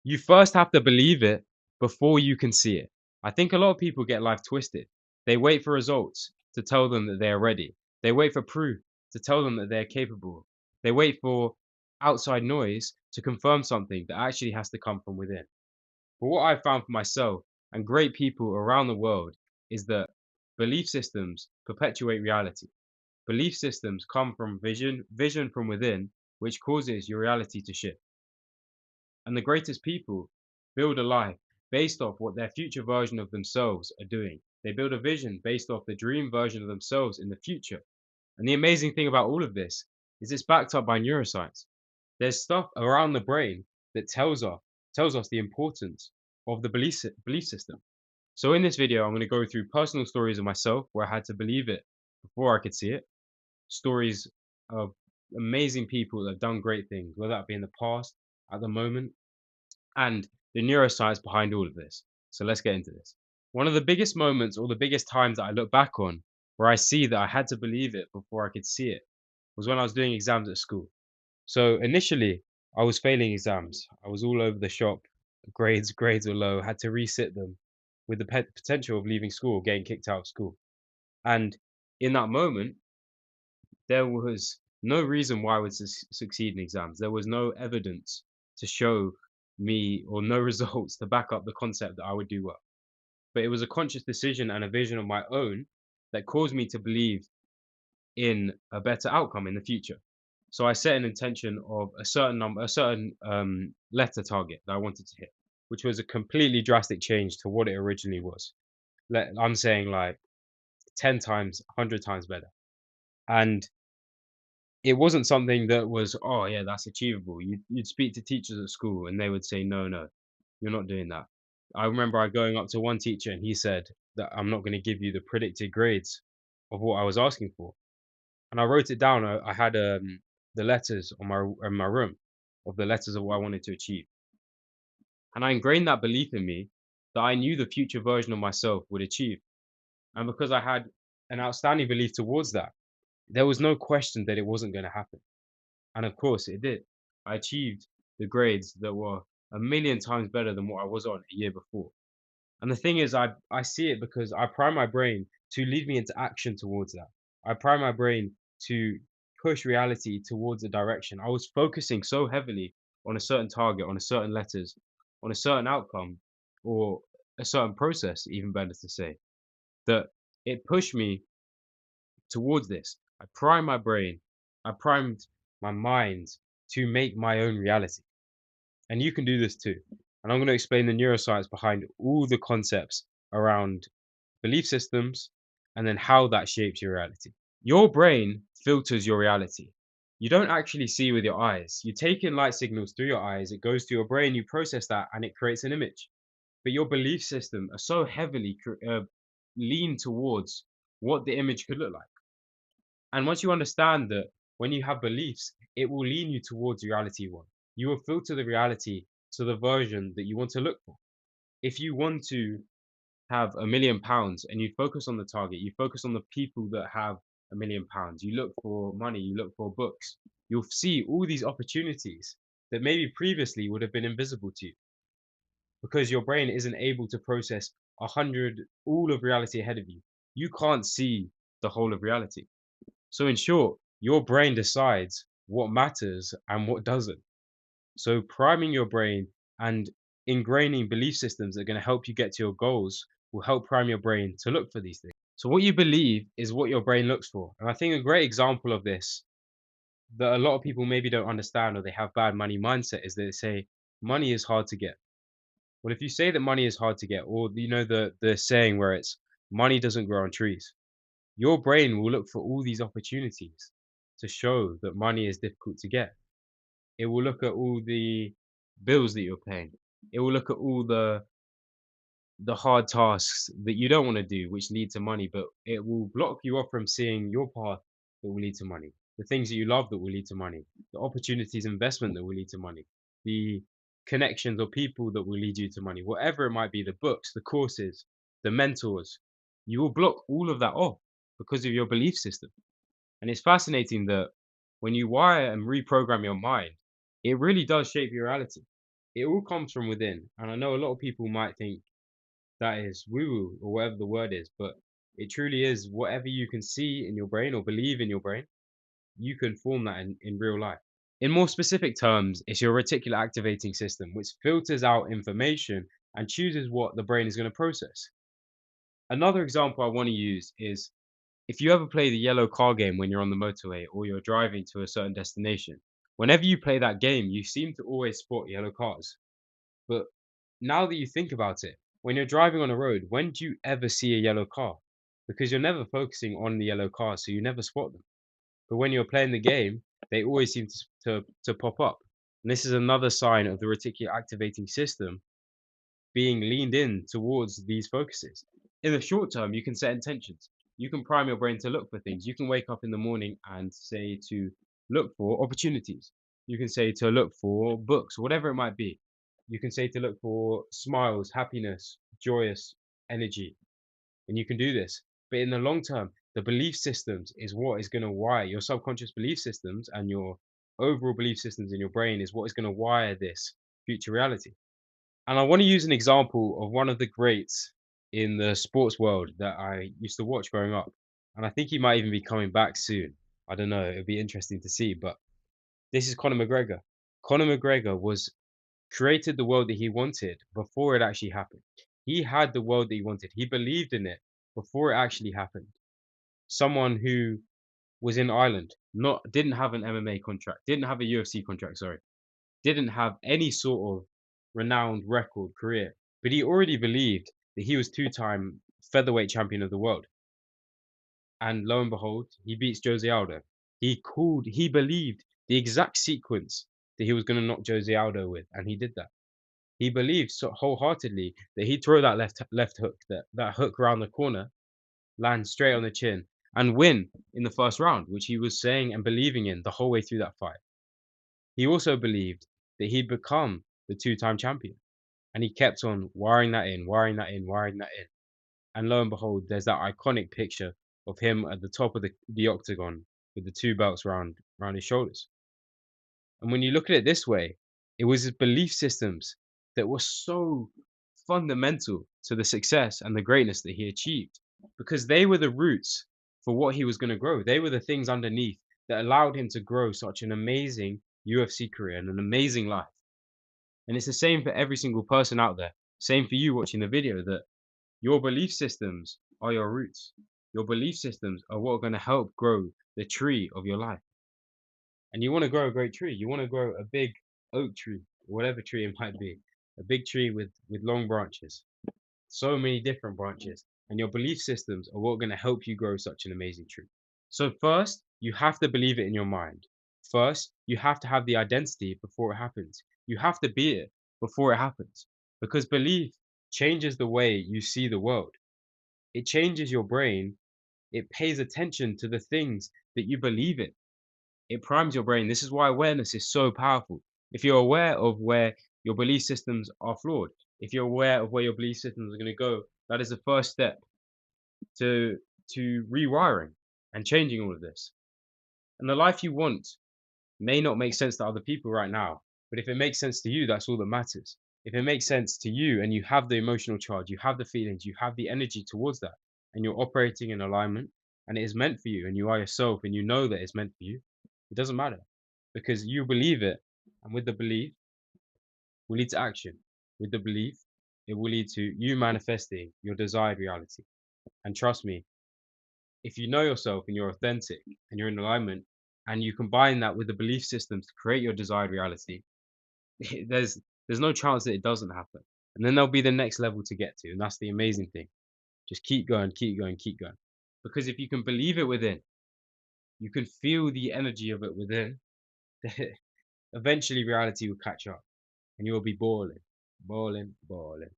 You first have to believe it before you can see it. I think a lot of people get life twisted. They wait for results to tell them that they are ready. They wait for proof to tell them that they're capable. They wait for outside noise to confirm something that actually has to come from within. But what I found for myself and great people around the world is that belief systems perpetuate reality. Belief systems come from vision from within, which causes your reality to shift. And the greatest people build a life based off what their future version of themselves are doing. They build a vision based off the dream version of themselves in the future. And the amazing thing about all of this is it's backed up by neuroscience. There's stuff around the brain that tells us the importance of the belief system. So in this video, I'm going to go through personal stories of myself where I had to believe it before I could see it. Stories of amazing people that have done great things, whether that be in the past, at the moment, and the neuroscience behind all of this. So let's get into this. One of the biggest moments or the biggest times that I look back on where I see that I had to believe it before I could see it was when I was doing exams at school. So initially, I was failing exams. I was all over the shop. Grades were low. Had to resit them with the potential of leaving school, getting kicked out of school. And in that moment, there was no reason why I would succeed in exams. There was no evidence to show me or no results to back up the concept that I would do well. But it was a conscious decision and a vision of my own that caused me to believe in a better outcome in the future. So I set an intention of a certain number, a certain letter target that I wanted to hit, which was a completely drastic change to what it originally was. I'm saying like 10 times, 100 times better. And it wasn't something that was, "Oh, yeah, that's achievable." You'd speak to teachers at school, and they would say, "No, no, you're not doing that." I remember I going up to one teacher, and he said that, "I'm not gonna give you the predicted grades of what I was asking for." And I wrote it down. I had, the letters on my room of the letters of what I wanted to achieve. And I ingrained that belief in me that I knew the future version of myself would achieve. And because I had an outstanding belief towards that, there was no question that it wasn't gonna happen. And of course it did. I achieved the grades that were a million times better than what I was on a year before. And the thing is, I see it because I prime my brain to lead me into action towards that. I prime my brain to push reality towards a direction. I was focusing so heavily on a certain target, on a certain letters, on a certain outcome, or a certain process, even better to say, that it pushed me towards this. I primed my brain, I primed my mind to make my own reality. And you can do this too. And I'm going to explain the neuroscience behind all the concepts around belief systems and then how that shapes your reality. Your brain filters your reality. You don't actually see with your eyes. You take in light signals through your eyes, it goes to your brain, you process that, and it creates an image. But your belief system are so heavily lean towards what the image could look like. And once you understand that when you have beliefs, it will lean you towards reality one. You will filter the reality to the version that you want to look for. If you want to have £1 million and you focus on the target, you focus on the people that have £1 million, you look for money, you look for books, you'll see all these opportunities that maybe previously would have been invisible to you because your brain isn't able to process 100, all of reality ahead of you. You can't see the whole of reality. So in short, your brain decides what matters and what doesn't. So priming your brain and ingraining belief systems that are going to help you get to your goals will help prime your brain to look for these things. So what you believe is what your brain looks for. And I think a great example of this that a lot of people maybe don't understand or they have bad money mindset is they say money is hard to get. Well, if you say that money is hard to get, or you know the saying where it's money doesn't grow on trees, your brain will look for all these opportunities to show that money is difficult to get. It will look at all the bills that you're paying. It will look at all the hard tasks that you don't want to do, which lead to money, but it will block you off from seeing your path that will lead to money, the things that you love that will lead to money, the opportunities, investment that will lead to money, the connections or people that will lead you to money, whatever it might be, the books, the courses, the mentors. You will block all of that off because of your belief system. And it's fascinating that when you wire and reprogram your mind, it really does shape your reality. It all comes from within. And I know a lot of people might think that is woo woo or whatever the word is, but it truly is whatever you can see in your brain or believe in your brain, you can form that in real life. In more specific terms, it's your reticular activating system, which filters out information and chooses what the brain is going to process. Another example I want to use is if you ever play the yellow car game when you're on the motorway or you're driving to a certain destination, whenever you play that game, you seem to always spot yellow cars. But now that you think about it, when you're driving on a road, when do you ever see a yellow car? Because you're never focusing on the yellow car, so you never spot them. But when you're playing the game, they always seem to pop up. And this is another sign of the reticular activating system being leaned in towards these focuses. In the short term, you can set intentions. You can prime your brain to look for things. You can wake up in the morning and say to look for opportunities. You can say to look for books, whatever it might be. You can say to look for smiles, happiness, joyous energy, and you can do this. But in the long term, the belief systems is what is going to wire your subconscious belief systems and your overall belief systems in your brain is what is going to wire this future reality. And I want to use an example of one of the greats in the sports world that I used to watch growing up. And I think he might even be coming back soon. I don't know. It'd be interesting to see. But this is Conor McGregor. Conor McGregor was created the world that he wanted before it actually happened. He had the world that he wanted. He believed in it before it actually happened. Someone who was in Ireland, not didn't have an MMA contract, didn't have a UFC contract, sorry, didn't have any sort of renowned record career, but he already believed that he was two-time featherweight champion of the world. And lo and behold, he beats Jose Aldo. He believed the exact sequence that he was going to knock Jose Aldo with, and he did that. He believed so wholeheartedly that he'd throw that left hook, that hook around the corner, land straight on the chin, and win in the first round, which he was saying and believing in the whole way through that fight. He also believed that he'd become the two-time champion, and he kept on wiring that in, wiring that in, wiring that in. And lo and behold, there's that iconic picture of him at the top of the octagon with the two belts around his shoulders. And when you look at it this way, it was his belief systems that were so fundamental to the success and the greatness that he achieved because they were the roots for what he was going to grow. They were the things underneath that allowed him to grow such an amazing UFC career and an amazing life. And it's the same for every single person out there. Same for you watching the video that your belief systems are your roots. Your belief systems are what are going to help grow the tree of your life. And you want to grow a great tree. You want to grow a big oak tree, whatever tree it might be, a big tree with long branches, so many different branches. And your belief systems are what are going to help you grow such an amazing tree. So first, you have to believe it in your mind. First, you have to have the identity before it happens. You have to be it before it happens. Because belief changes the way you see the world. It changes your brain. It pays attention to the things that you believe in. It primes your brain. This is why awareness is so powerful. If you're aware of where your belief systems are flawed, if you're aware of where your belief systems are going to go, that is the first step to rewiring and changing all of this. And the life you want may not make sense to other people right now, but if it makes sense to you, that's all that matters. If it makes sense to you and you have the emotional charge, you have the feelings, you have the energy towards that, and you're operating in alignment and it is meant for you and you are yourself and you know that it's meant for you, it doesn't matter because you believe it. And with the belief will lead to action. With the belief, it will lead to you manifesting your desired reality. And trust me, if you know yourself and you're authentic and you're in alignment and you combine that with the belief systems to create your desired reality, there's no chance that it doesn't happen. And then there'll be the next level to get to. And that's the amazing thing. Just keep going, keep going, keep going. Because if you can believe it within, you can feel the energy of it within, eventually reality will catch up and you'll be balling, balling, balling.